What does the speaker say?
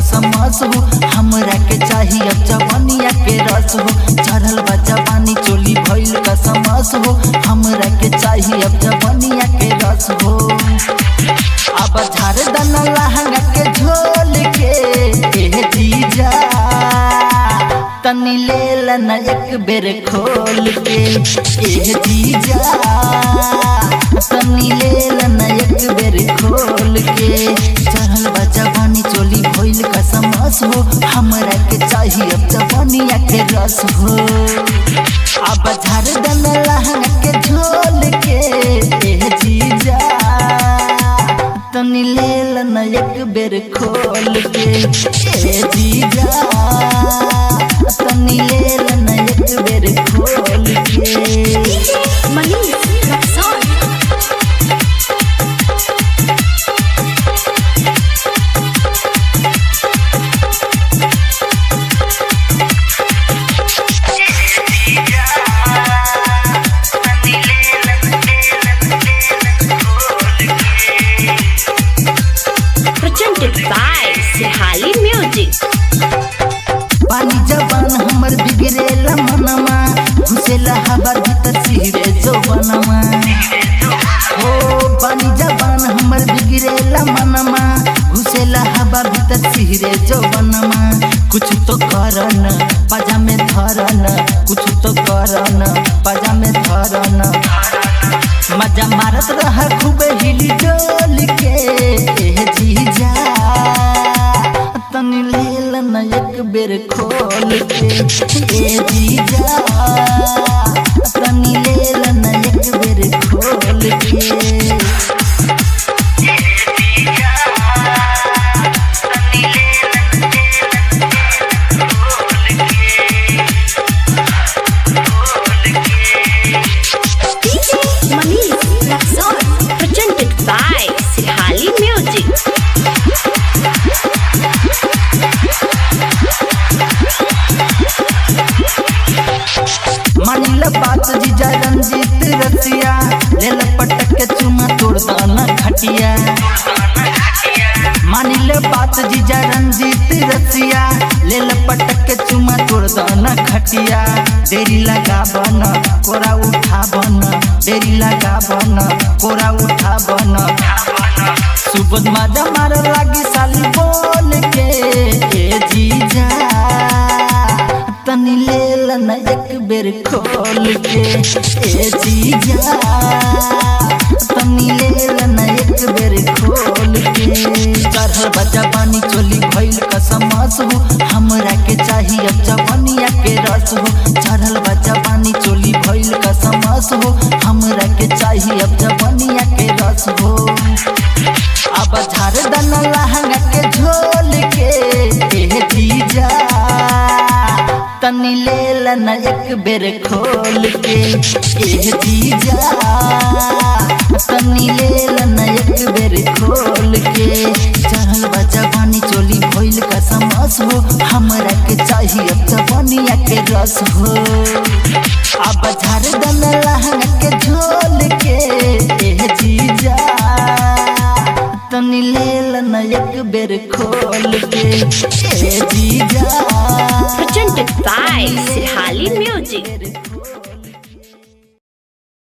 कसमस हो हमरा के चाहिए अब जवानिया के रस हो चढ़ल बा जवानी चोली भइल कसमस हो हमरा के चाहिए अब जवानिया के रस हो अब झाड़ दना लहंगा के झोल के ए जीजा तनी ले लना एक बेर खोल के ए जीजा तनी ले लना एक बेर खोल के चढ़ल बा जवानी चोली भइल कसमस हो हमरा के चाहिए अब जवानिया के रस हो अब झाड़ दना लहंगा के झोल के ए जीजा तनी ले लना एक बेर खोल के ए जीजा तनी ले लना एक बेर खोल के Manish Raxaul presented by Sehali Music. पानी जवान हमर बिगड़ेला मनमा घुसेला हवा भीतर सिहरे जवानमा हो पानी जवान हमर बिगड़ेला मनमा घुसेला हवा भीतर सिहरे जवानमा कुछ तो करन पाजा में धरन कुछ तो करन पाजा में धरन मजा मारत रह खूब हिली डोल के ए जीजा तनी ले लना एक बेर खोल के ए जीजा तनी ले लना एक बेर खोल के Manish Rexon, presented by Sehali Music. मानिल बात जीजा रंजीत रसिया लेल पटक के चुमा तोड़ दाना खटिया मानिल बात जीजा रंजीत रसिया लेल पटक के चुमा तोड़ दाना खटिया देरी लगा बन कोरा उठा बन देरी लगा बन कोरा उठा बन सुबह मजा मार लागी साली बोल के ए जीजा तनी ले लना एक बेर खोल के ए जीजा तनी ले लना एक बेर खोल के चढ़ल बा जवानी चोली भइल कसमस हो हमरा के चाहिए अब जवानिया के रस हो चढ़ल बा जवानी चोली भइल कसमस हो हमरा के चाहिए अब जवानिया के रस हो अब झाड़ दना लहंगा के झोल के ए जीजा तनी ले लना एक बेर खोल के ए जीजा तनी ले लना एक बेर खोल के चढ़ल बा जवानी चोली भइल कसमस हो हमरा के चाहिए अब जवानिया के रस हो अब झाड़ दना लहंगा के झोल के ए जीजा तनी ले लना एक बेर खोल के ए